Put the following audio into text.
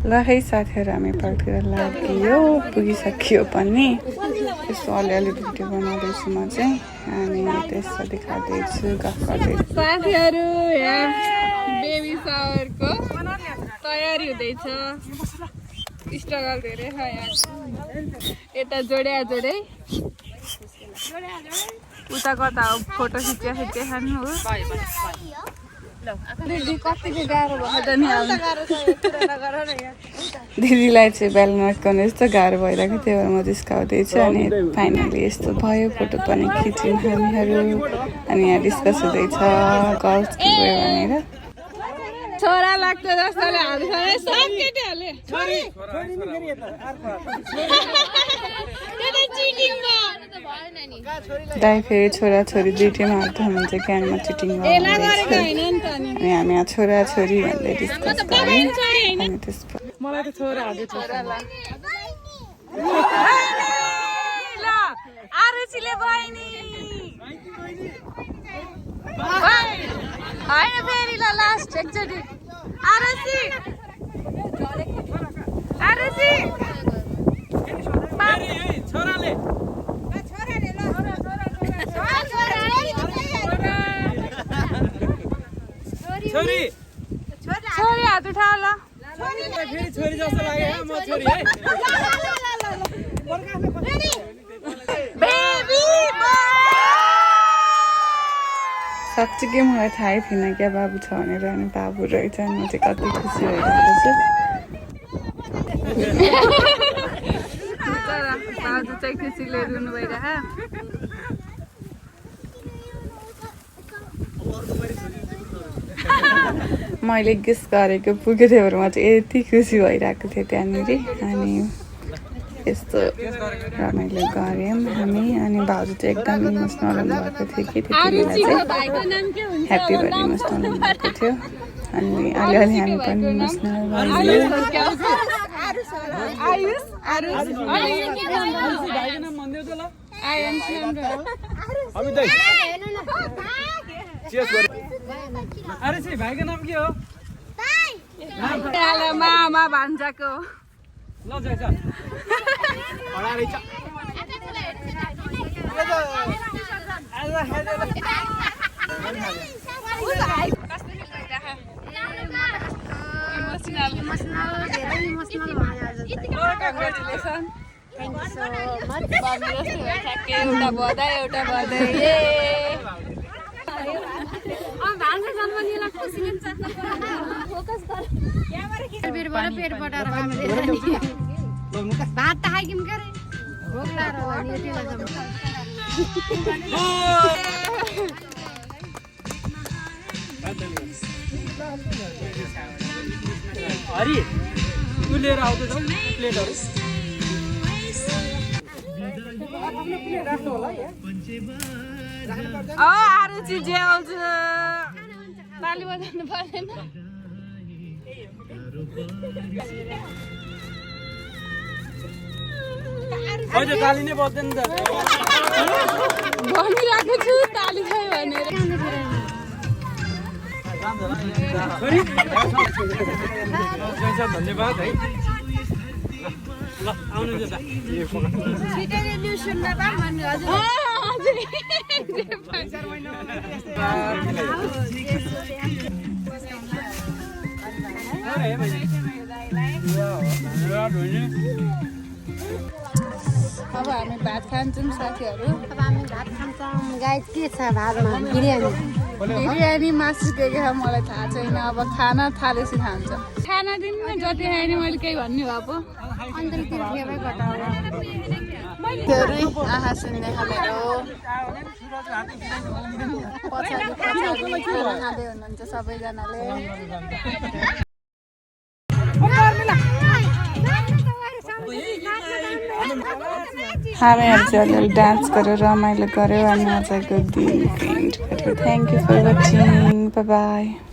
ल है साथीहरू हामी पार्कतिर लाग्यो पुगिसकियो पनि यस्तो अलिअलि भिडियो बनाउँदैछु म चाहिँ अनि त्यसो देखाउँदैछु गफ गर्दैछु साथीहरू बेबी सावरको तयारी हुँदैछ स्ट्रगल धेरै छ यहाँ यता जोड्या जोडै उता कता हो फोटो खिच्या खानु हो दिदीलाई चाहिँ बेलमा अट्काउनु यस्तो गाह्रो भइरहेको त्यही भएर म जिस्काउँदैछु अनि फाइनली यस्तो भयो फोटो पनि खिच्यौँ हामीहरू अनि यहाँ डिस्कस हुँदैछ गर्ल्स के गयो भनेर छोरा लाग्छ जस्तोले हाल्छ सब केटीहरूले दाइ फेरि छोरा छोरी दुइटैमा हाल्छ हुन्छ क्यानमा चिटिङ गर्नुहुँदैछ अनि हामी यहाँ छोरा छोरी भन्दै डिस्कस गर्यौँ अनि त्यसपछि मलाई त छोरा हाल्दै आरुचिले बहिनी होइन फेरि ल लास्ट एकचोटि आरुचि आरुचि छोराले छोरी छोरी हात उठाऊ ल फेरि छोरी जस्तो लाग्यो म छोरी है साँच्चीकै मलाई थाहै थिएन क्या बाबु छ भनेर अनि बाबु रहेछ अनि म चाहिँ कति खुसी भइरहेको छु बाबु चाहिँ खुसीले रुनु भइरह मैले गेस गरेको पुग्यो त्यही भएर म चाहिँ यति खुसी भइरहेको थिएँ त्यहाँनिर अनि यस्तो रमाइलो गऱ्यौँ हामी अनि भाउजू चाहिँ एकदम इमोसनल हुनुभएको थियो कि त्यति बेला चाहिँ ह्याप्पी भएर इमोसनल हुनुभएको थियो अनि अलिअलि हामी पनि इमोसनल भइयो भाइको नाम के हो मामा भान्जाको ल जाइछ अडारै छ एउटा बधाई भात त खाइकिम के भोक हरि तु लिएर आउँदैछौ प्लेटहरु आरुचि जेल्छ ताली बजाउनु पर्दैन अहिले ताली नै बज्दैन त भनिरहेको छु ताली छै भनेर धन्यवाद है ल आउनु त छिटै न्युज सुन्न बा भन्नु अब हामी भात खान्छौँ साथीहरू अब हामी भात खान्छौँ गाइस के छ भातमा बिरयानी मासु के छ मलाई थाहा छैन अब खाना थालेपछि खान्छ खाना दिनमा जति खाएँ नि मैले केही भन्ने भए पो आहा सुन्ने मेरो पछाडि खाँदै हुनुहुन्छ सबैजनाले हामीहरू चाहिँ अलिअलि डान्स गरेर रमाइलो गऱ्यौँ अनि आजको दिन एन्ड गऱ्यौँ thank you for watching bye by